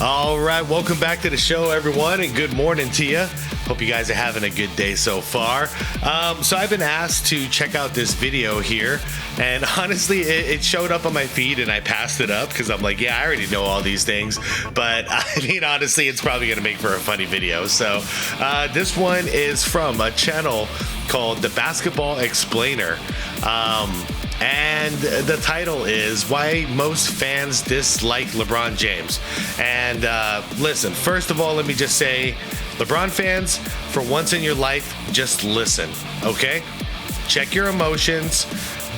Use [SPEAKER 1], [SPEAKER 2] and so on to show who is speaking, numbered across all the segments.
[SPEAKER 1] All right, welcome back to the show, everyone, and good morning to you. Hope you guys are having a good day so far. So I've been asked to check out this video here, and honestly, it showed up on my feed, and I passed it up because I'm like, yeah, I already know all these things. But I mean, honestly, it's probably going to make for a funny video. So this one is from a channel called The Basketball Explainer. And the title is Why Most Fans Dislike LeBron James. And listen, first of all, let me just say, LeBron fans, for once in your life, just listen, okay? Check your emotions.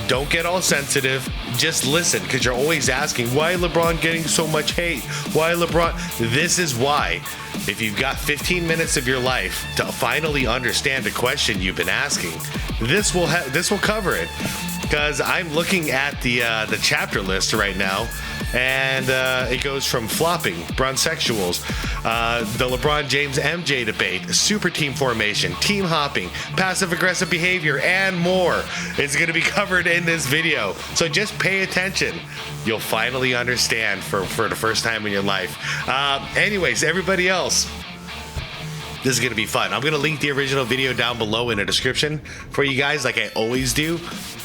[SPEAKER 1] Don't get all sensitive. Just listen, because you're always asking, why LeBron getting so much hate? Why LeBron? This is why. If you've got 15 minutes of your life to finally understand the question you've been asking, this will cover it. Because I'm looking at the chapter list right now, and it goes from flopping, Bron Sexuals, the LeBron James MJ debate, super team formation, team hopping, passive aggressive behavior, and more. It's going to be covered in this video. So just pay attention. You'll finally understand for the first time in your life. Anyways, everybody else, this is going to be fun. I'm going to link the original video down below in the description for you guys, like I always do.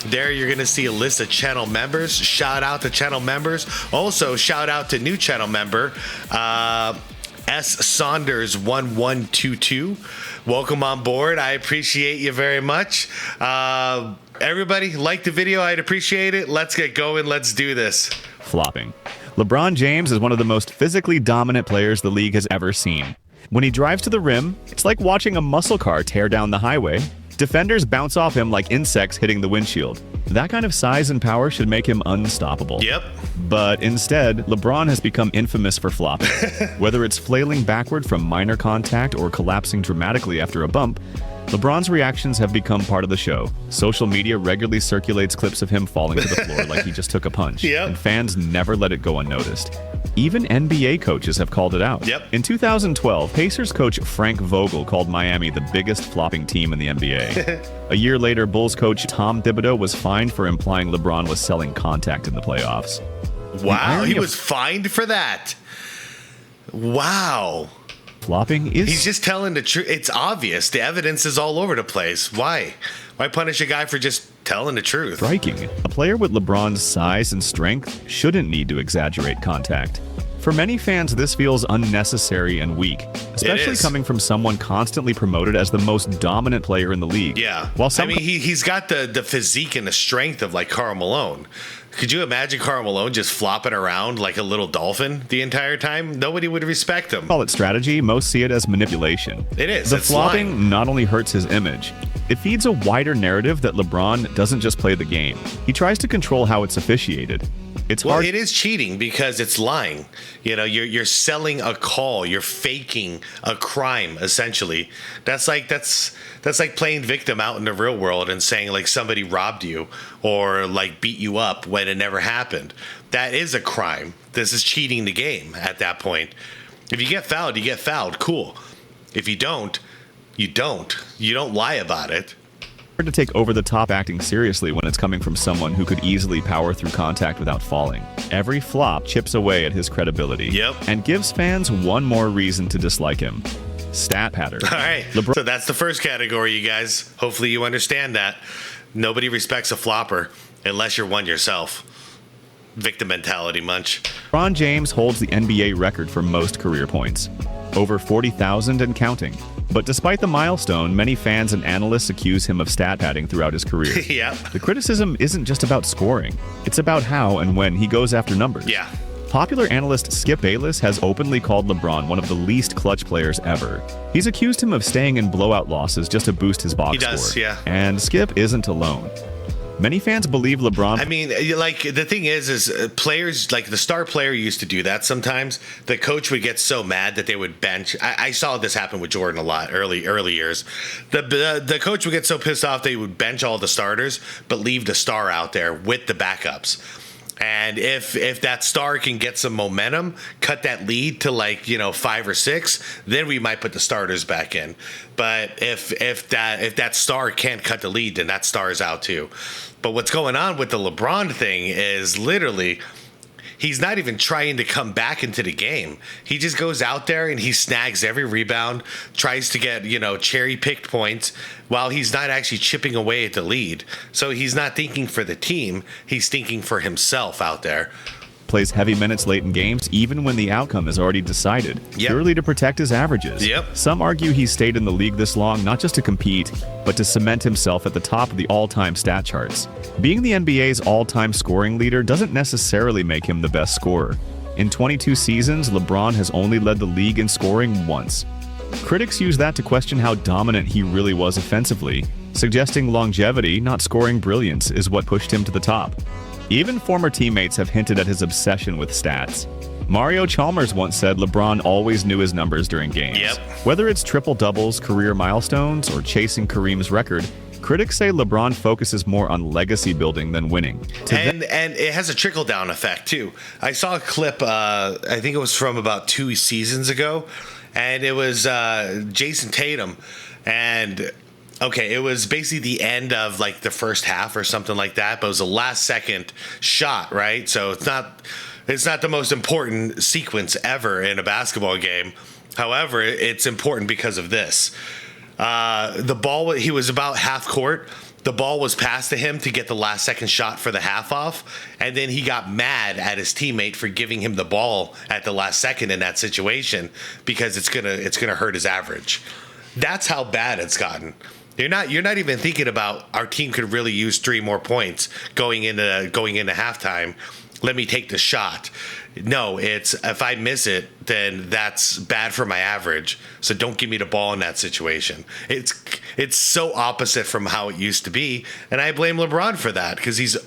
[SPEAKER 1] There you're going to see a list of channel members. Shout out to channel members. Also, shout out to new channel member, S. Saunders 1122. Welcome on board. I appreciate you very much. Everybody, like the video. I'd appreciate it. Let's get going. Let's do this.
[SPEAKER 2] Flopping. LeBron James is one of the most physically dominant players the league has ever seen. When he drives to the rim, it's like watching a muscle car tear down the highway. Defenders bounce off him like insects hitting the windshield. That kind of size and power should make him unstoppable.
[SPEAKER 1] Yep.
[SPEAKER 2] But instead, LeBron has become infamous for flopping. Whether it's flailing backward from minor contact or collapsing dramatically after a bump, LeBron's reactions have become part of the show. Social media regularly circulates clips of him falling to the floor like he just took a punch.
[SPEAKER 1] Yep.
[SPEAKER 2] And fans never let it go unnoticed. Even NBA coaches have called it out.
[SPEAKER 1] Yep.
[SPEAKER 2] In 2012, Pacers coach Frank Vogel called Miami the biggest flopping team in the NBA. A year later, Bulls coach Tom Thibodeau was fined for implying LeBron was selling contact in the playoffs.
[SPEAKER 1] Wow, he was fined for that. Wow.
[SPEAKER 2] Flopping is...
[SPEAKER 1] He's just telling the truth. It's obvious. The evidence is all over the place. Why? Why punish a guy for just telling the truth?
[SPEAKER 2] Striking. A player with LeBron's size and strength shouldn't need to exaggerate contact. For many fans, this feels unnecessary and weak, especially coming from someone constantly promoted as the most dominant player in the league.
[SPEAKER 1] Yeah.
[SPEAKER 2] While some
[SPEAKER 1] he's got the physique and the strength of like Karl Malone. Could you imagine Karl Malone just flopping around like a little dolphin the entire time? Nobody would respect him.
[SPEAKER 2] Call it strategy, most see it as manipulation.
[SPEAKER 1] It is.
[SPEAKER 2] The flopping not only hurts his image, it feeds a wider narrative that LeBron doesn't just play the game. He tries to control how it's officiated. It's hard.
[SPEAKER 1] It is cheating because it's lying. You know, you're selling a call. You're faking a crime, essentially. That's like playing victim out in the real world and saying like somebody robbed you or like beat you up when it never happened. That is a crime. This is cheating the game at that point. If you get fouled, you get fouled. Cool. If you don't, you don't. You don't lie about it.
[SPEAKER 2] Hard to take over-the-top acting seriously when it's coming from someone who could easily power through contact without falling. Every flop chips away at his credibility.
[SPEAKER 1] Yep.
[SPEAKER 2] And gives fans one more reason to dislike him. Stat pattern.
[SPEAKER 1] All right. So that's the first category, you guys. Hopefully you understand that. Nobody respects a flopper unless you're one yourself. Victim mentality, munch.
[SPEAKER 2] LeBron James holds the NBA record for most career points. Over 40,000 and counting. But despite the milestone, many fans and analysts accuse him of stat padding throughout his career.
[SPEAKER 1] Yeah.
[SPEAKER 2] The criticism isn't just about scoring. It's about how and when he goes after numbers.
[SPEAKER 1] Yeah.
[SPEAKER 2] Popular analyst Skip Bayless has openly called LeBron one of the least clutch players ever. He's accused him of staying in blowout losses just to boost his box score. He does,
[SPEAKER 1] yeah.
[SPEAKER 2] And Skip isn't alone. Many fans believe LeBron...
[SPEAKER 1] I mean, like, the thing is players, like the star player used to do that sometimes. The coach would get so mad that they would bench. I saw this happen with Jordan a lot early years. The coach would get so pissed off they would bench all the starters, but leave the star out there with the backups. And if that star can get some momentum, cut that lead to 5 or 6, then we might put the starters back in. But if that star can't cut the lead, then that star is out too. But what's going on with the LeBron thing is literally he's not even trying to come back into the game. He just goes out there and he snags every rebound, tries to get, cherry-picked points while he's not actually chipping away at the lead. So he's not thinking for the team. He's thinking for himself out there.
[SPEAKER 2] Plays heavy minutes late in games, even when the outcome is already decided, purely to protect his averages. Some argue he stayed in the league this long not just to compete, but to cement himself at the top of the all-time stat charts. Being the NBA's all-time scoring leader doesn't necessarily make him the best scorer. In 22 seasons, LeBron has only led the league in scoring once. Critics use that to question how dominant he really was offensively, suggesting longevity, not scoring brilliance, is what pushed him to the top. Even former teammates have hinted at his obsession with stats. Mario Chalmers once said LeBron always knew his numbers during games. Whether it's triple-doubles, career milestones, or chasing Kareem's record, critics say LeBron focuses more on legacy building than winning.
[SPEAKER 1] And it has a trickle-down effect, too. I saw a clip, I think it was from about 2 seasons ago, and it was Jason Tatum, and... okay, it was basically the end of like the first half or something like that, but it was a last second shot, right? So it's not the most important sequence ever in a basketball game. However, it's important because of this. The ball, he was about half court. The ball was passed to him to get the last second shot for the half off, and then he got mad at his teammate for giving him the ball at the last second in that situation because it's gonna hurt his average. That's how bad it's gotten. You're not even thinking about our team could really use 3 more points going into halftime. Let me take the shot. No, it's if I miss it, then that's bad for my average. So don't give me the ball in that situation. It's so opposite from how it used to be, and I blame LeBron for that because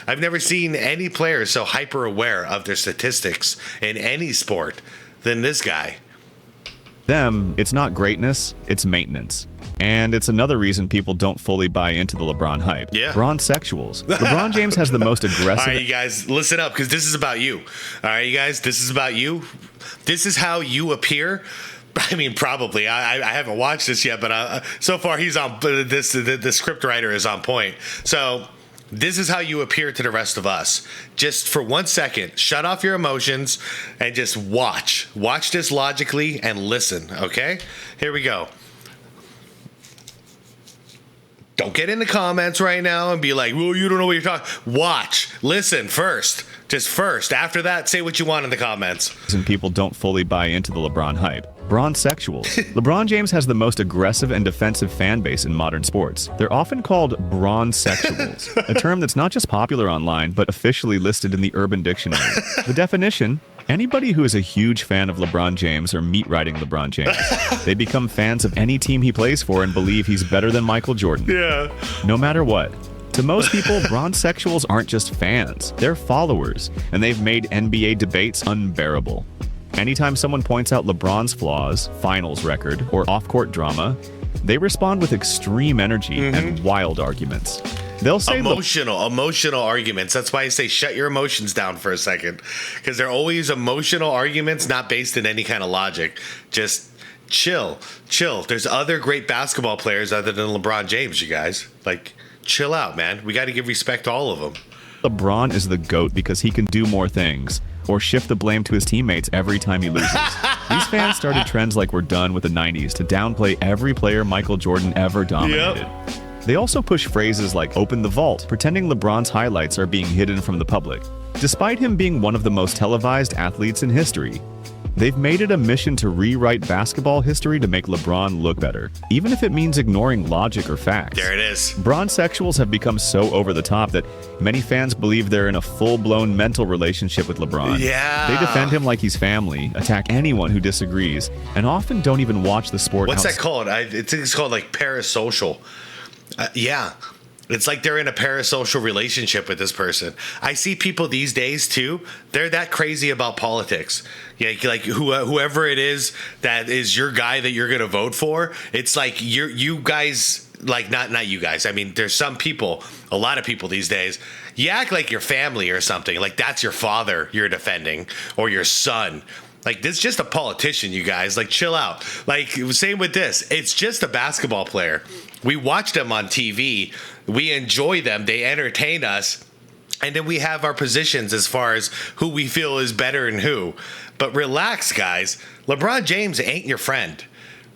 [SPEAKER 1] I've never seen any player so hyper aware of their statistics in any sport than this guy.
[SPEAKER 2] It's not greatness, it's maintenance. And it's another reason people don't fully buy into the LeBron hype. Bron Sexuals. LeBron James has the most aggressive...
[SPEAKER 1] All right, you guys, listen up, because this is about you. All right, you guys, this is about you. This is how you appear. I mean, probably. I haven't watched this yet, but so far he's on... The script writer is on point. So... this is how you appear to the rest of us. Just for 1 second, shut off your emotions and just watch. Watch this logically and listen, okay? Here we go. Don't get in the comments right now and be like, well, you don't know what you're talking. Watch. Listen first. Just first. After that, say what you want in the comments.
[SPEAKER 2] And people don't fully buy into the LeBron hype. Bron Sexuals. LeBron James has the most aggressive and defensive fan base in modern sports. They're often called Bron Sexuals, a term that's not just popular online, but officially listed in the Urban Dictionary. The definition: anybody who is a huge fan of LeBron James or meat riding LeBron James. They become fans of any team he plays for and believe he's better than Michael Jordan. No matter what. To most people, Bron Sexuals aren't just fans, they're followers, and they've made NBA debates unbearable. Anytime someone points out LeBron's flaws, finals record, or off-court drama, they respond with extreme energy and wild arguments. They'll say
[SPEAKER 1] emotional arguments. That's why I say shut your emotions down for a second, because they're always emotional arguments, not based in any kind of logic. Just chill. There's other great basketball players other than LeBron James, you guys. Like, chill out, man. We got to give respect to all of them.
[SPEAKER 2] LeBron is the GOAT because he can do more things, or shift the blame to his teammates every time he loses. These fans started trends like we're done with the 90s to downplay every player Michael Jordan ever dominated. They also push phrases like open the vault, pretending LeBron's highlights are being hidden from the public. Despite him being one of the most televised athletes in history, they've made it a mission to rewrite basketball history to make LeBron look better, even if it means ignoring logic or facts.
[SPEAKER 1] There it is.
[SPEAKER 2] Bron Sexuals have become so over the top that many fans believe they're in a full-blown mental relationship with LeBron. They defend him like he's family, attack anyone who disagrees, and often don't even watch the sport.
[SPEAKER 1] What's that called? I think it's called like parasocial. It's like they're in a parasocial relationship with this person. I see people these days too. They're that crazy about politics. Yeah, like whoever it is that is your guy that you're gonna vote for. It's like you guys, like not you guys. I mean, there's some people, a lot of people these days. You act like your family or something. Like that's your father you're defending or your son. Like, this is just a politician, you guys. Like, chill out. Like, same with this. It's just a basketball player. We watch them on TV. We enjoy them. They entertain us. And then we have our positions as far as who we feel is better and who. But relax, guys. LeBron James ain't your friend.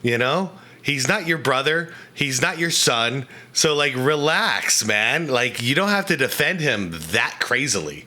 [SPEAKER 1] You know? He's not your brother. He's not your son. So, like, relax, man. Like, you don't have to defend him that crazily.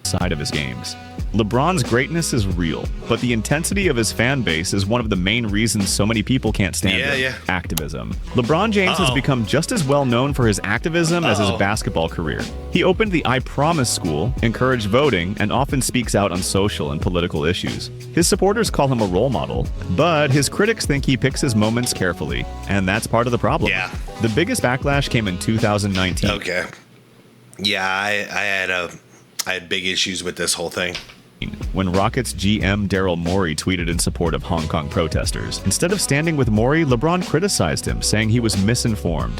[SPEAKER 2] Side of his games. LeBron's greatness is real, but the intensity of his fan base is one of the main reasons so many people can't stand it. Activism. LeBron James has become just as well known for his activism as his basketball career. He opened the I Promise School, encouraged voting, and often speaks out on social and political issues. His supporters call him a role model, but his critics think he picks his moments carefully, and that's part of the problem.
[SPEAKER 1] Yeah.
[SPEAKER 2] The biggest backlash came in 2019.
[SPEAKER 1] Okay. Yeah, I had big issues with this whole thing.
[SPEAKER 2] When Rockets GM Daryl Morey tweeted in support of Hong Kong protesters. Instead of standing with Morey, LeBron criticized him, saying he was misinformed.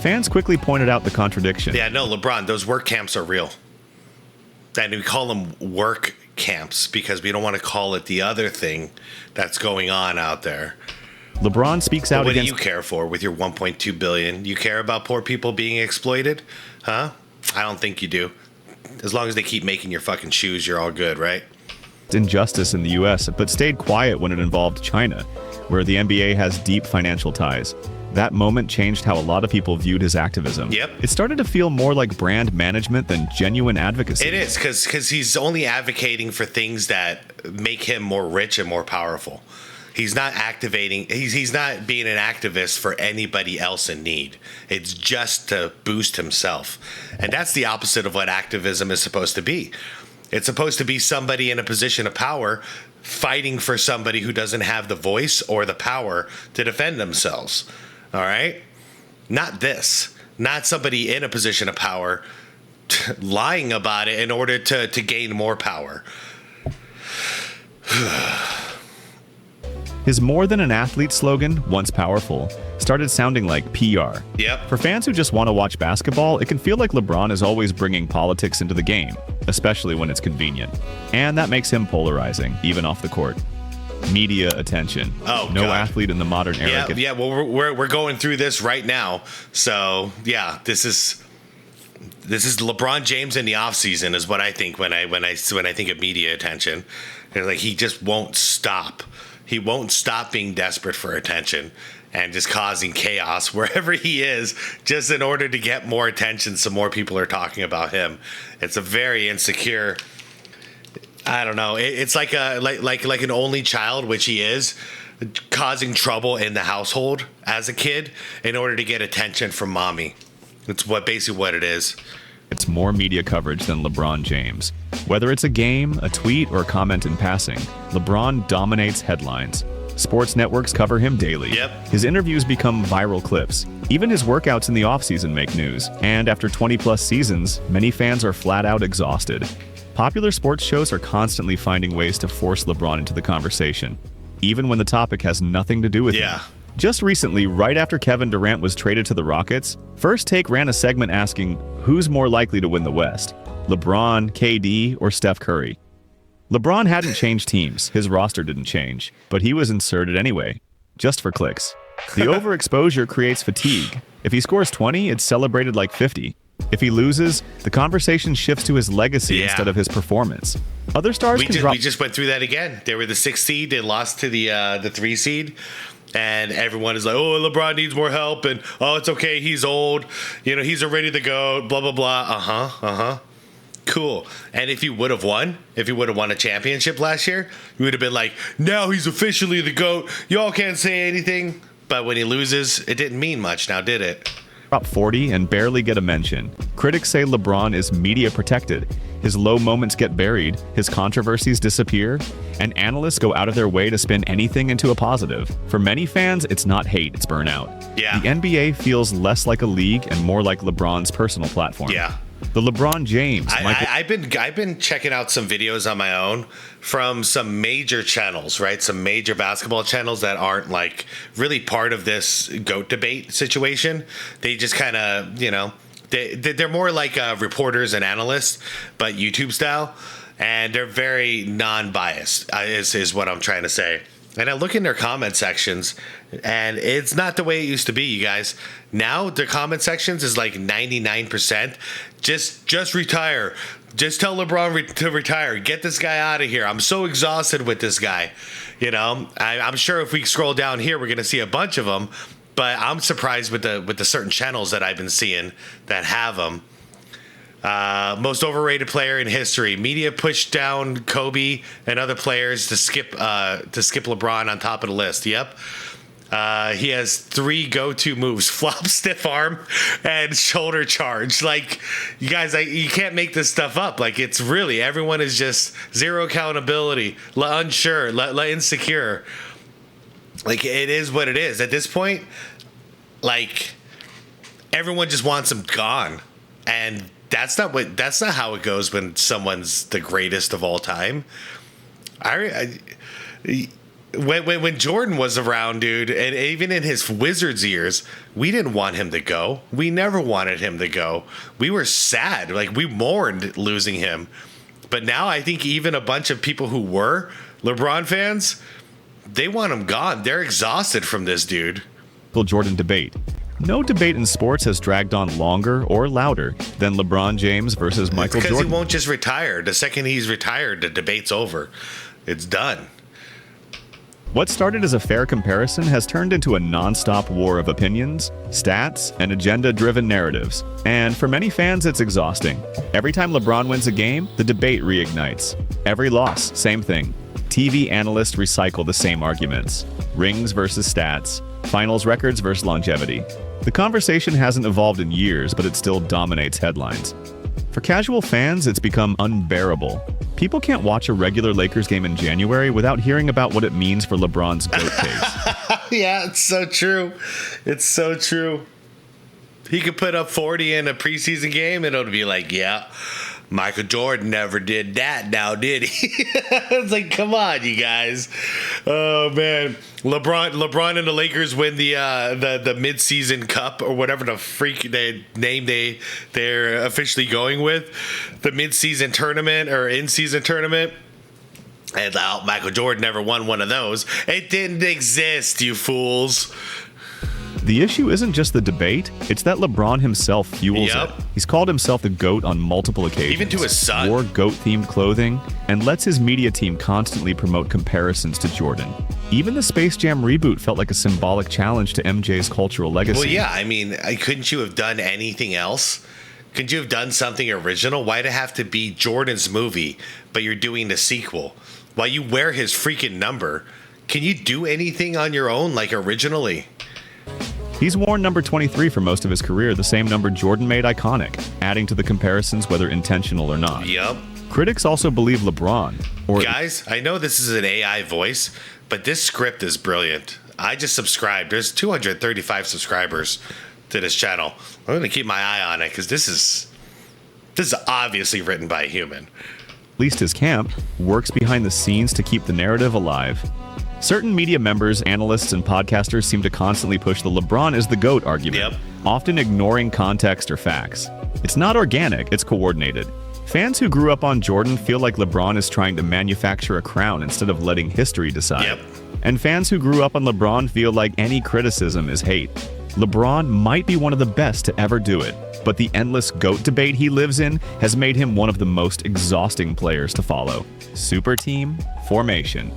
[SPEAKER 2] Fans quickly pointed out the contradiction.
[SPEAKER 1] Yeah, no, LeBron, those work camps are real. And we call them work camps because we don't want to call it the other thing that's going on out there.
[SPEAKER 2] LeBron speaks out against...
[SPEAKER 1] What do you care for with your $1.2 billion? You care about poor people being exploited? Huh? I don't think you do. As long as they keep making your fucking shoes, you're all good, right?
[SPEAKER 2] Injustice in the U.S., but stayed quiet when it involved China, where the NBA has deep financial ties. That moment changed how a lot of people viewed his activism.
[SPEAKER 1] Yep.
[SPEAKER 2] It started to feel more like brand management than genuine advocacy.
[SPEAKER 1] It is, because he's only advocating for things that make him more rich and more powerful. He's not activating, he's not being an activist for anybody else in need. It's just to boost himself. And that's the opposite of what activism is supposed to be. It's supposed to be somebody in a position of power fighting for somebody who doesn't have the voice or the power to defend themselves. All right? Not this. Not somebody in a position of power lying about it in order to gain more power.
[SPEAKER 2] His more than an athlete slogan, once powerful, started sounding like PR.
[SPEAKER 1] Yep.
[SPEAKER 2] For fans who just want to watch basketball, it can feel like LeBron is always bringing politics into the game, especially when it's convenient. And that makes him polarizing, even off the court. Media attention.
[SPEAKER 1] Oh,
[SPEAKER 2] no
[SPEAKER 1] God.
[SPEAKER 2] Athlete in the modern era.
[SPEAKER 1] Yeah. Well, we're going through this right now. So yeah, this is LeBron James in the offseason is what I think when I think of media attention. And like he just won't stop. He won't stop being desperate for attention and just causing chaos wherever he is, just in order to get more attention so more people are talking about him. It's a very insecure. I don't know. It's like an only child, which he is, causing trouble in the household as a kid in order to get attention from mommy. It's basically what it is.
[SPEAKER 2] It's more media coverage than LeBron James. Whether it's a game, a tweet, or a comment in passing, LeBron dominates headlines. Sports networks cover him daily.
[SPEAKER 1] Yep.
[SPEAKER 2] His interviews become viral clips. Even his workouts in the offseason make news. And after 20-plus seasons, many fans are flat out exhausted. Popular sports shows are constantly finding ways to force LeBron into the conversation, even when the topic has nothing to do with him. Just recently, right after Kevin Durant was traded to the Rockets, First Take ran a segment asking, who's more likely to win the West? LeBron, KD, or Steph Curry? LeBron hadn't changed teams, his roster didn't change, but he was inserted anyway, just for clicks. The overexposure creates fatigue. If he scores 20, it's celebrated like 50. If he loses, the conversation shifts to his legacy instead of his performance. Other stars
[SPEAKER 1] we just went through that again. They were the 6th seed, they lost to the 3 seed. And everyone is like, oh, LeBron needs more help. And, oh, it's okay. He's old. You know, he's already the GOAT, blah, blah, blah. Cool. And if he would have won a championship last year, you would have been like, now he's officially the GOAT. Y'all can't say anything. But when he loses, it didn't mean much now, did it?
[SPEAKER 2] Drop 40 and barely get a mention. Critics say LeBron is media protected. His low moments get buried, his controversies disappear, and analysts go out of their way to spin anything into a positive. For many fans, it's not hate, it's burnout.
[SPEAKER 1] Yeah.
[SPEAKER 2] The NBA feels less like a league and more like LeBron's personal platform.
[SPEAKER 1] Yeah.
[SPEAKER 2] The LeBron James.
[SPEAKER 1] I've been checking out some videos on my own from some major channels, right? Some major basketball channels that aren't like really part of this GOAT debate situation. They just kind of, you know, they're more like reporters and analysts, but YouTube style, and they're very non-biased. Is what I'm trying to say. And I look in their comment sections, and it's not the way it used to be, you guys. Now the comment sections is like 99%. Just retire. Just tell LeBron to retire. Get this guy out of here. I'm so exhausted with this guy. You know, I'm sure if we scroll down here, we're gonna see a bunch of them. But I'm surprised with the certain channels that I've been seeing that have them. Most overrated player in history. Media pushed down Kobe and other players to skip LeBron on top of the list. Yep. He has 3 go-to moves: flop, stiff arm, and shoulder charge. Like, you guys, you can't make this stuff up. Like, it's really, everyone is just zero accountability, unsure, insecure. Like, it is what it is. At this point, like, everyone just wants him gone. And that's not how it goes when someone's the greatest of all time. When Jordan was around, dude, and even in his Wizards years, we didn't want him to go. We never wanted him to go. We were sad. Like, we mourned losing him. But now I think even a bunch of people who were LeBron fans, they want him gone. They're exhausted from this dude.
[SPEAKER 2] Jordan debate. No debate in sports has dragged on longer or louder than LeBron James versus Michael Jordan.
[SPEAKER 1] Because he won't just retire. The second he's retired, the debate's over. It's done.
[SPEAKER 2] What started as a fair comparison has turned into a non-stop war of opinions, stats, and agenda-driven narratives. And for many fans, it's exhausting. Every time LeBron wins a game, the debate reignites. Every loss, same thing. TV analysts recycle the same arguments. Rings versus stats. Finals records versus longevity. The conversation hasn't evolved in years, but it still dominates headlines. For casual fans, it's become unbearable. People can't watch a regular Lakers game in January without hearing about what it means for LeBron's GOAT case.
[SPEAKER 1] Yeah, it's so true. It's so true. He could put up 40 in a preseason game, and it'll be like, yeah, Michael Jordan never did that now, did he? It's like, come on, you guys. Oh, man. LeBron and the Lakers win the mid-season cup, or whatever the freak name they're officially going with. The mid-season tournament or in-season tournament. And Michael Jordan never won one of those. It didn't exist, you fools.
[SPEAKER 2] The issue isn't just the debate, it's that LeBron himself fuels it. He's called himself the GOAT on multiple occasions.
[SPEAKER 1] Even to his son.
[SPEAKER 2] Wore GOAT-themed clothing, and lets his media team constantly promote comparisons to Jordan. Even the Space Jam reboot felt like a symbolic challenge to MJ's cultural legacy.
[SPEAKER 1] Well, yeah, I mean, couldn't you have done anything else? Couldn't you have done something original? Why'd it have to be Jordan's movie, but you're doing the sequel? While you wear his freaking number, can you do anything on your own, like originally?
[SPEAKER 2] He's worn number 23 for most of his career, the same number Jordan made iconic, adding to the comparisons whether intentional or not.
[SPEAKER 1] Yep.
[SPEAKER 2] Critics also believe LeBron.
[SPEAKER 1] Guys, I know this is an AI voice, but this script is brilliant. I just subscribed. There's 235 subscribers to this channel. I'm going to keep my eye on it because this is obviously written by a human.
[SPEAKER 2] At least his camp works behind the scenes to keep the narrative alive. Certain media members, analysts, and podcasters seem to constantly push the LeBron is the GOAT argument, often ignoring context or facts. It's not organic, it's coordinated. Fans who grew up on Jordan feel like LeBron is trying to manufacture a crown instead of letting history decide. And fans who grew up on LeBron feel like any criticism is hate. LeBron might be one of the best to ever do it, but the endless GOAT debate he lives in has made him one of the most exhausting players to follow. Super team, formation.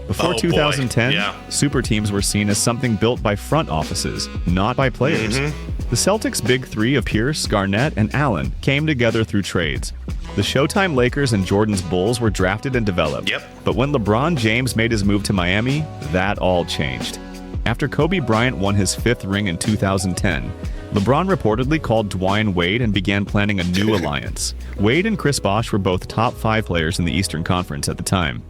[SPEAKER 2] Before 2010, super teams were seen as something built by front offices, not by players. The Celtics' big three of Pierce, Garnett, and Allen came together through trades. The Showtime Lakers and Jordan's Bulls were drafted and developed. But when LeBron James made his move to Miami, that all changed. After Kobe Bryant won his 5th ring in 2010, LeBron reportedly called Dwyane Wade and began planning a new alliance. Wade and Chris Bosh were both top 5 players in the Eastern Conference at the time.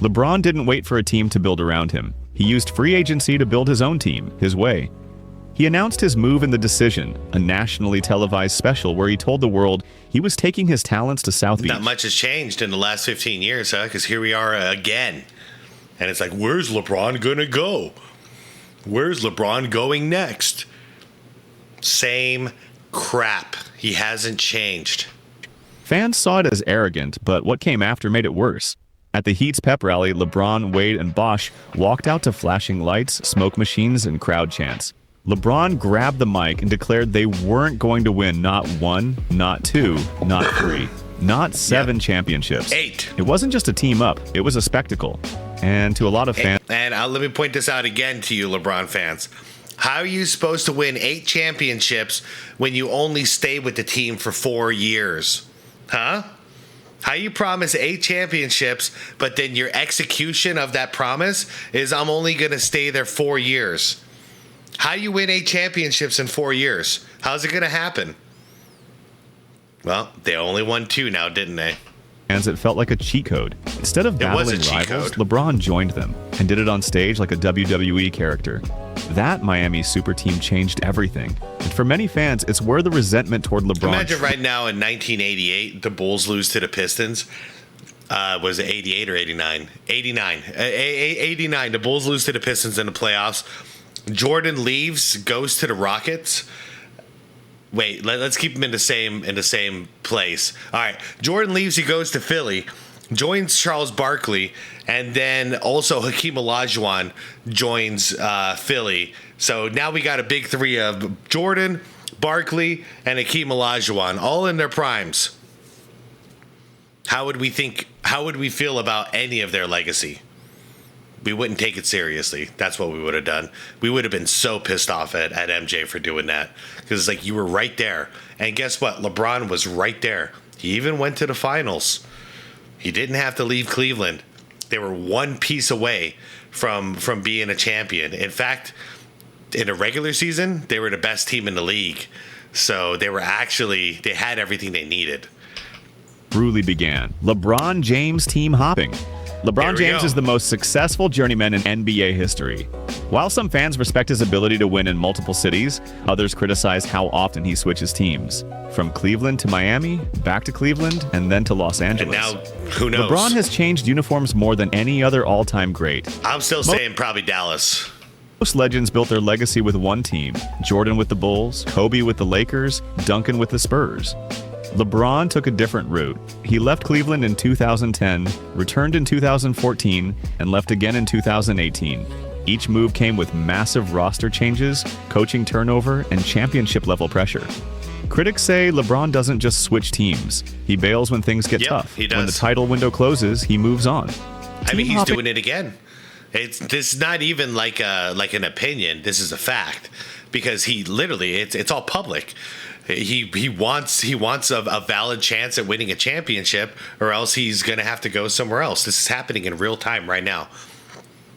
[SPEAKER 2] LeBron didn't wait for a team to build around him. He used free agency to build his own team, his way. He announced his move in The Decision, a nationally televised special where he told the world he was taking his talents to South Beach.
[SPEAKER 1] Not much has changed in the last 15 years, huh? Because here we are again. And it's like, where's LeBron gonna go? Where's LeBron going next? Same crap. He hasn't changed.
[SPEAKER 2] Fans saw it as arrogant, but what came after made it worse. At the Heat's pep rally, LeBron, Wade, and Bosch walked out to flashing lights, smoke machines, and crowd chants. LeBron grabbed the mic and declared they weren't going to win not 1, not 2, not 3, not 7 championships.
[SPEAKER 1] 8.
[SPEAKER 2] It wasn't just a team up, it was a spectacle. And to a lot of fans...
[SPEAKER 1] And let me point this out again to you, LeBron fans. How are you supposed to win 8 championships when you only stay with the team for 4 years? Huh? How you promise 8 championships, but then your execution of that promise is I'm only going to stay there 4 years? How you win 8 championships in 4 years? How's it going to happen? Well, they only won 2 now, didn't they?
[SPEAKER 2] And it felt like a cheat code. Instead of battling rivals, LeBron joined them and did it on stage like a WWE character. That Miami super team changed everything. And for many fans, it's where the resentment toward LeBron...
[SPEAKER 1] Imagine right now in 1988, the Bulls lose to the Pistons. Was it 88 or 89? 89. 89. The Bulls lose to the Pistons in the playoffs. Jordan leaves, goes to the Rockets. Wait, let's keep him in the same place. All right, Jordan leaves, he goes to Philly, joins Charles Barkley, and then also Hakeem Olajuwon joins Philly. So now we got a big 3 of Jordan, Barkley, and Hakeem Olajuwon, all in their primes. How would we feel about any of their legacy? We wouldn't take it seriously. That's what we would have done. We would have been so pissed off at MJ for doing that. Because it's like, you were right there. And guess what? LeBron was right there. He even went to the finals. He didn't have to leave Cleveland. They were one piece away from being a champion. In fact, in a regular season, they were the best team in the league. So they had everything they needed.
[SPEAKER 2] Truly began. LeBron James team hopping. LeBron James is the most successful journeyman in NBA history. While some fans respect his ability to win in multiple cities, others criticize how often he switches teams. From Cleveland to Miami, back to Cleveland, and then to Los Angeles.
[SPEAKER 1] And now, who knows?
[SPEAKER 2] LeBron has changed uniforms more than any other all-time great.
[SPEAKER 1] I'm still saying probably Dallas.
[SPEAKER 2] Most legends built their legacy with one team. Jordan with the Bulls, Kobe with the Lakers, Duncan with the Spurs. LeBron took a different route. He left Cleveland in 2010, returned in 2014, and left again in 2018. Each move came with massive roster changes, coaching turnover, and championship-level pressure. Critics say LeBron doesn't just switch teams. He bails when things get tough.
[SPEAKER 1] He does.
[SPEAKER 2] When the title window closes, he moves on.
[SPEAKER 1] I mean, he's doing it again. This is not even like an opinion. This is a fact, because he literally it's all public. He wants a valid chance at winning a championship, or else he's going to have to go somewhere else. This is happening in real time right now.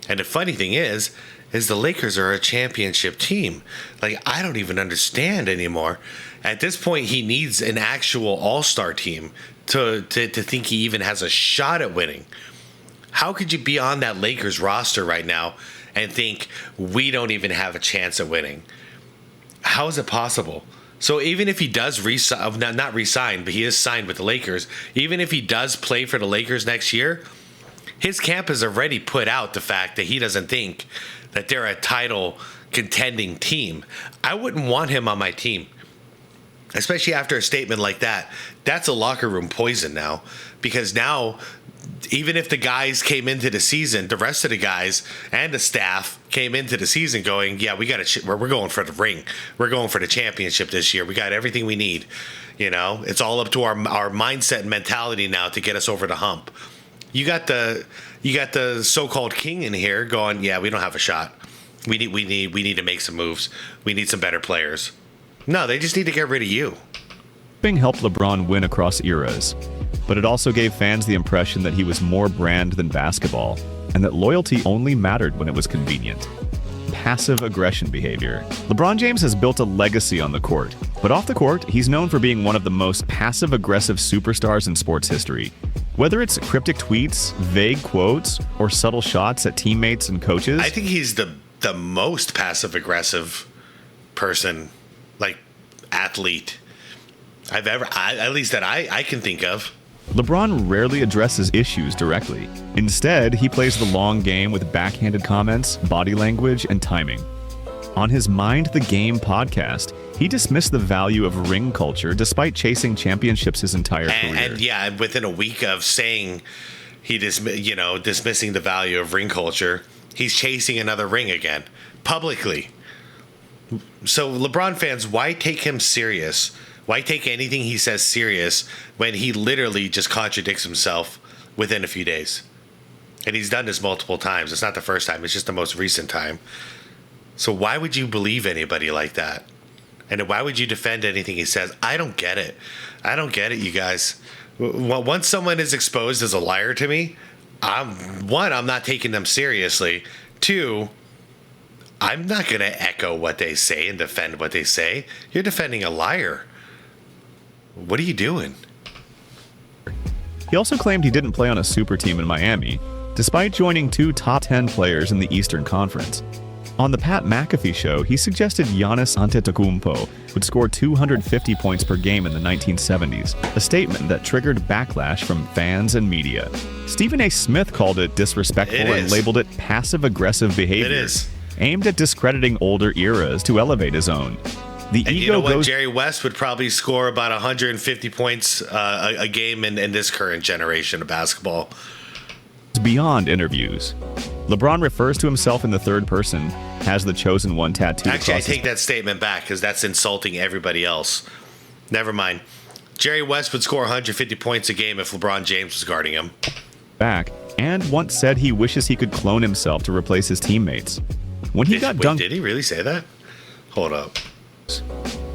[SPEAKER 1] And the funny thing is the Lakers are a championship team. Like, I don't even understand anymore. At this point, he needs an actual all-star team to think he even has a shot at winning. How could you be on that Lakers roster right now and think we don't even have a chance at winning? How is it possible? So even if he does not resign, but he is signed with the Lakers, even if he does play for the Lakers next year, his camp has already put out the fact that he doesn't think that they're a title contending team. I wouldn't want him on my team, especially after a statement like that. That's a locker room poison now, because now, even if the guys came into the season, the rest of the guys and the staff came into the season going, yeah, we're going for the ring. We're going for the championship this year. We got everything we need. You know, it's all up to our mindset and mentality now to get us over the hump. You got the so-called king in here going, yeah, we don't have a shot. We need to make some moves. We need some better players. No, they just need to get rid of you.
[SPEAKER 2] Bing helped LeBron win across eras, but it also gave fans the impression that he was more brand than basketball, and that loyalty only mattered when it was convenient. Passive aggression behavior. LeBron James has built a legacy on the court, but off the court, he's known for being one of the most passive-aggressive superstars in sports history. Whether it's cryptic tweets, vague quotes, or subtle shots at teammates and coaches,
[SPEAKER 1] I think he's the most passive-aggressive person, like athlete, at least that I can think of.
[SPEAKER 2] LeBron rarely addresses issues directly. Instead, he plays the long game with backhanded comments, body language, and timing. On his Mind the Game podcast, he dismissed the value of ring culture despite chasing championships his entire career.
[SPEAKER 1] And yeah, within a week of saying dismissing the value of ring culture. He's chasing another ring again, publicly. So LeBron fans, why take him serious? Why take anything he says serious when he literally just contradicts himself within a few days? And he's done this multiple times. It's not the first time. It's just the most recent time. So why would you believe anybody like that? And why would you defend anything he says? I don't get it. I don't get it, you guys. Once someone is exposed as a liar to me, I'm not taking them seriously. Two, I'm not going to echo what they say and defend what they say. You're defending a liar. What are you doing?
[SPEAKER 2] He also claimed he didn't play on a super team in Miami, despite joining 2 top 10 players in the Eastern Conference. On the Pat McAfee show, he suggested Giannis Antetokounmpo would score 250 points per game in the 1970s, a statement that triggered backlash from fans and media. Stephen A. Smith called it disrespectful and labeled it passive-aggressive behavior.
[SPEAKER 1] It is.
[SPEAKER 2] Aimed at discrediting older eras to elevate his own.
[SPEAKER 1] Jerry West would probably score about 150 points a game in this current generation of basketball.
[SPEAKER 2] Beyond interviews. LeBron refers to himself in the third person, has the chosen one tattooed across
[SPEAKER 1] Actually, I take that statement back because that's insulting everybody else. Never mind. Jerry West would score 150 points a game if LeBron James was guarding him.
[SPEAKER 2] Back, and once said he wishes he could clone himself to replace his teammates. When he got dunked...
[SPEAKER 1] Did he really say that? Hold up.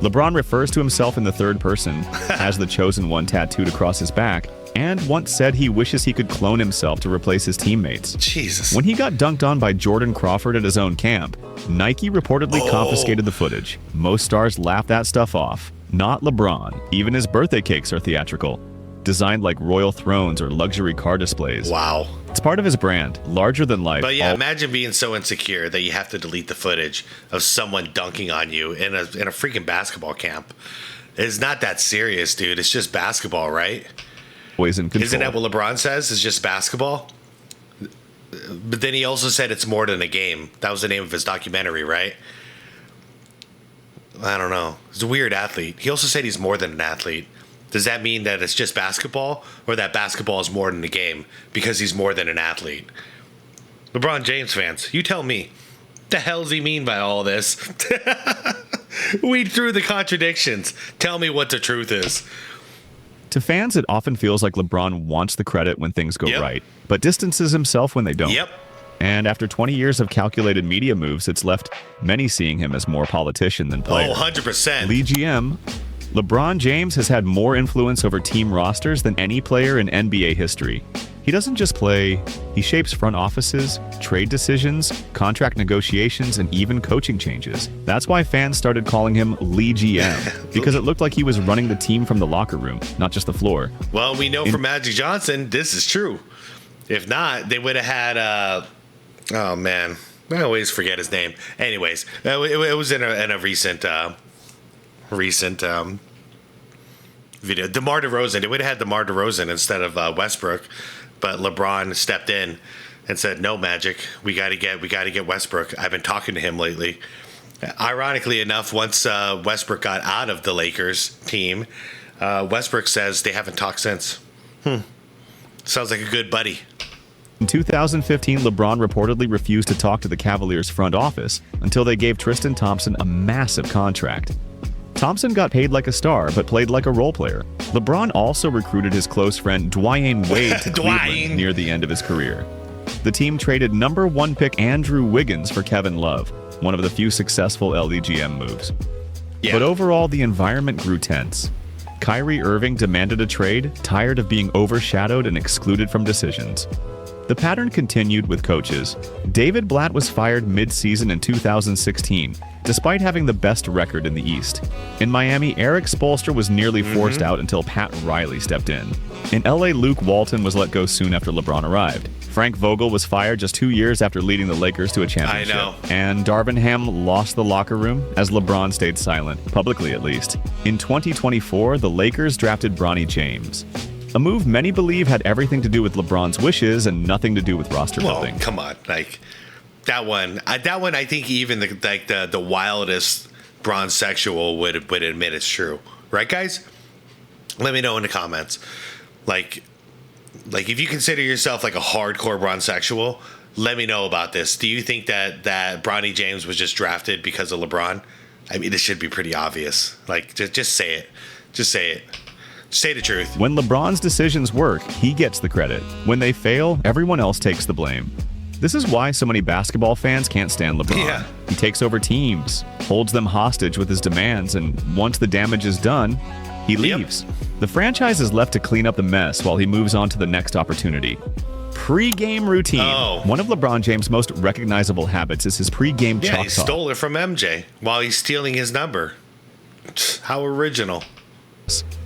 [SPEAKER 2] LeBron refers to himself in the third person, has the chosen one tattooed across his back, and once said he wishes he could clone himself to replace his teammates.
[SPEAKER 1] Jesus.
[SPEAKER 2] When he got dunked on by Jordan Crawford at his own camp, Nike reportedly confiscated the footage. Most stars laugh that stuff off. Not LeBron. Even his birthday cakes are theatrical, designed like royal thrones or luxury car displays.
[SPEAKER 1] Wow.
[SPEAKER 2] It's part of his brand, larger than life.
[SPEAKER 1] But yeah, imagine being so insecure that you have to delete the footage of someone dunking on you in a freaking basketball camp. It's not that serious, dude. It's just basketball, right?
[SPEAKER 2] In control.
[SPEAKER 1] Isn't that what LeBron says? It's just basketball? But then he also said it's more than a game. That was the name of his documentary, right? I don't know. He's a weird athlete. He also said he's more than an athlete. Does that mean that it's just basketball, or that basketball is more than a game because he's more than an athlete? LeBron James fans, you tell me. What the hell does he mean by all this? Weed through the contradictions. Tell me what the truth is.
[SPEAKER 2] To fans, it often feels like LeBron wants the credit when things go right, but distances himself when they don't.
[SPEAKER 1] Yep.
[SPEAKER 2] And after 20 years of calculated media moves, it's left many seeing him as more politician than player.
[SPEAKER 1] Oh, 100%.
[SPEAKER 2] SlkEM. LeBron James has had more influence over team rosters than any player in NBA history. He doesn't just play, he shapes front offices, trade decisions, contract negotiations, and even coaching changes. That's why fans started calling him SlkEM, because it looked like he was running the team from the locker room, not just the floor.
[SPEAKER 1] Well, we know from Magic Johnson, this is true. If not, they would have had, oh man, I always forget his name. Anyways, it was in a recent video. DeMar DeRozan. They would have had DeMar DeRozan instead of Westbrook, but LeBron stepped in and said, "No, Magic, we got to get Westbrook. I've been talking to him lately." Ironically enough, once Westbrook got out of the Lakers team, Westbrook says they haven't talked since. Sounds like a good buddy.
[SPEAKER 2] In 2015, LeBron reportedly refused to talk to the Cavaliers front office until they gave Tristan Thompson a massive contract. Thompson got paid like a star, but played like a role player. LeBron also recruited his close friend Dwyane Wade to Cleveland near the end of his career. The team traded number 1 pick Andrew Wiggins for Kevin Love, one of the few successful LDGM moves. Yeah. But overall, the environment grew tense. Kyrie Irving demanded a trade, tired of being overshadowed and excluded from decisions. The pattern continued with coaches. David Blatt was fired mid-season in 2016, despite having the best record in the East. In Miami, Eric Spoelstra was nearly forced out until Pat Riley stepped in. In LA, Luke Walton was let go soon after LeBron arrived. Frank Vogel was fired just 2 years after leading the Lakers to a championship. I know. And Darvin Ham lost the locker room as LeBron stayed silent, publicly at least. In 2024, the Lakers drafted Bronny James. A move many believe had everything to do with LeBron's wishes and nothing to do with roster building.
[SPEAKER 1] Come on, like that one. I think even the wildest Bron Sexual would admit it's true, right, guys? Let me know in the comments. Like, like if you consider yourself like a hardcore Bron sexual, let me know about this. Do you think that Bronny James was just drafted because of LeBron? I mean, this should be pretty obvious. Like, just say it. Just say it. Say the truth.
[SPEAKER 2] When LeBron's decisions work, he gets the credit. When they fail, everyone else takes the blame. This is why so many basketball fans can't stand LeBron.
[SPEAKER 1] Yeah.
[SPEAKER 2] He takes over teams, holds them hostage with his demands, and once the damage is done, he leaves. Yep. The franchise is left to clean up the mess while he moves on to the next opportunity. Pre-game routine. Oh. One of LeBron James' most recognizable habits is his pre-game chalk talk.
[SPEAKER 1] Yeah, he stole it from MJ while he's stealing his number. How original.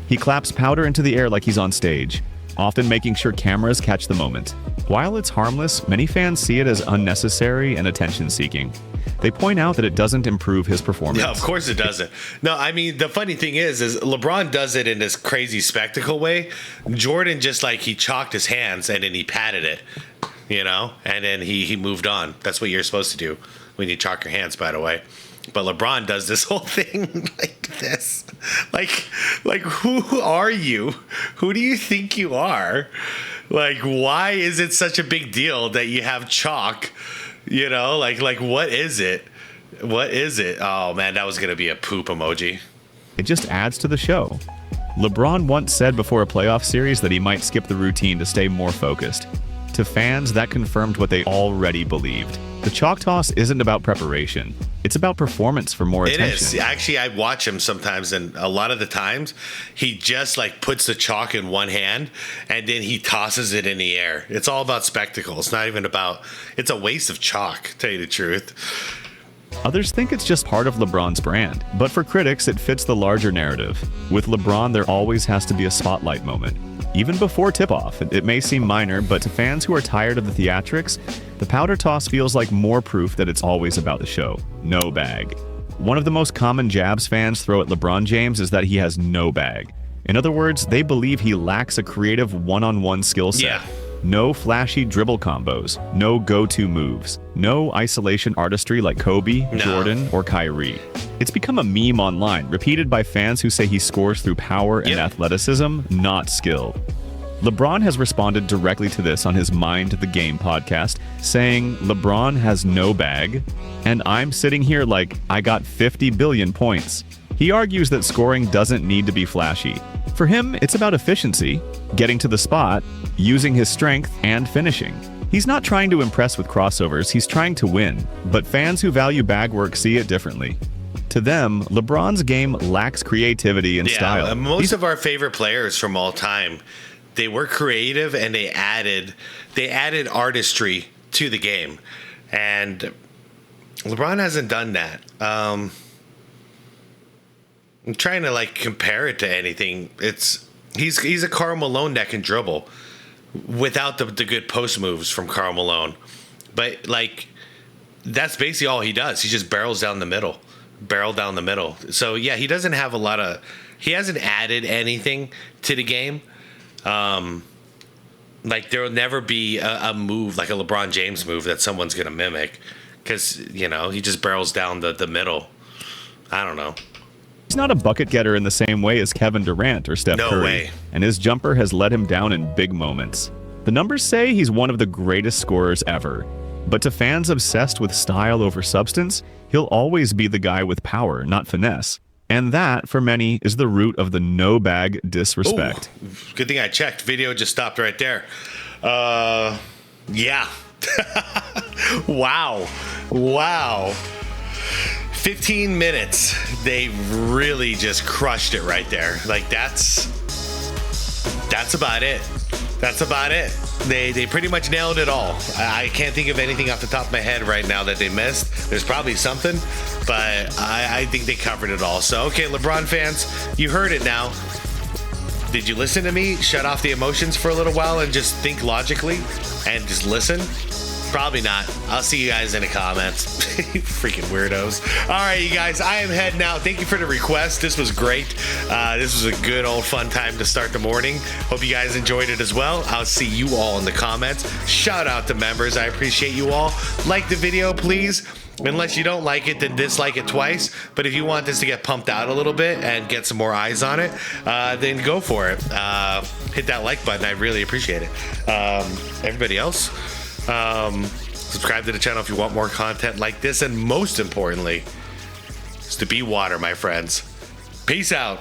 [SPEAKER 2] He claps powder into the air like he's on stage, often making sure cameras catch the moment. While it's harmless, many fans see it as unnecessary and attention-seeking. They point out that it doesn't improve his performance.
[SPEAKER 1] Yeah, of course it doesn't. No, I mean, the funny thing is LeBron does it in this crazy spectacle way. Jordan just like he chalked his hands and then he patted it, and then he moved on. That's what you're supposed to do when you chalk your hands, by the way. But LeBron does this whole thing like this. Like who are you? Who do you think you are? Like, why is it such a big deal that you have chalk? Like what is it? What is it? Oh man, that was gonna be a poop emoji.
[SPEAKER 2] It just adds to the show. LeBron once said before a playoff series that he might skip the routine to stay more focused. To fans, that confirmed what they already believed. The chalk toss isn't about preparation. It's about performance for more attention.
[SPEAKER 1] It is. Actually, I watch him sometimes, and a lot of the times, he just like puts the chalk in one hand, and then he tosses it in the air. It's all about spectacle. It's not even about... It's a waste of chalk, to tell you the truth.
[SPEAKER 2] Others think it's just part of LeBron's brand, but for critics, it fits the larger narrative. With LeBron, there always has to be a spotlight moment. Even before tip-off, it may seem minor, but to fans who are tired of the theatrics, the powder toss feels like more proof that it's always about the show. No bag. One of the most common jabs fans throw at LeBron James is that he has no bag. In other words, they believe he lacks a creative one-on-one skill set.
[SPEAKER 1] Yeah.
[SPEAKER 2] No flashy dribble combos, no go-to moves, no isolation artistry like Kobe, Jordan, or Kyrie. It's become a meme online, repeated by fans who say he scores through power and athleticism, not skill. LeBron has responded directly to this on his Mind the Game podcast, saying LeBron has no bag, and I'm sitting here like I got 50 billion points. He argues that scoring doesn't need to be flashy. For him, it's about efficiency, getting to the spot, using his strength, and finishing. He's not trying to impress with crossovers, he's trying to win. But fans who value bag work see it differently. To them, LeBron's game lacks creativity and style.
[SPEAKER 1] Most of our favorite players from all time, they were creative and they added artistry to the game. And LeBron hasn't done that. I'm trying to like compare it to anything. He's a Karl Malone that can dribble without the good post moves from Karl Malone. But like that's basically all he does. He just barrel down the middle. So yeah, he doesn't have he hasn't added anything to the game. Like there will never be a move like a LeBron James move that someone's gonna mimic because he just barrels down the middle. I don't know.
[SPEAKER 2] He's not a bucket getter in the same way as Kevin Durant or Steph Curry.
[SPEAKER 1] No way.
[SPEAKER 2] And his jumper has let him down in big moments. The numbers say he's one of the greatest scorers ever. But to fans obsessed with style over substance, he'll always be the guy with power, not finesse. And that, for many, is the root of the no-bag disrespect.
[SPEAKER 1] Ooh, good thing I checked. Video just stopped right there. Yeah. Wow. 15 minutes. They really just crushed it right there. Like, that's about it. They pretty much nailed it all. I can't think of anything off the top of my head right now that they missed. There's probably something, but I think they covered it all. So, okay, LeBron fans, you heard it now. Did you listen to me? Shut off the emotions for a little while and just think logically and just listen? Probably not. I'll see you guys in the comments. Freaking weirdos. All right, you guys, I am heading out. Thank you for the request. This was great. This was a good old fun time to start the morning. Hope you guys enjoyed it as well. I'll see you all in the comments. Shout out to members. I appreciate you all. Like the video, please. Unless you don't like it, then dislike it twice. But if you want this to get pumped out a little bit and get some more eyes on it, then go for it. Hit that like button. I really appreciate it. Everybody else, subscribe to the channel if you want more content like this. And most importantly, is to be water, my friends. Peace out.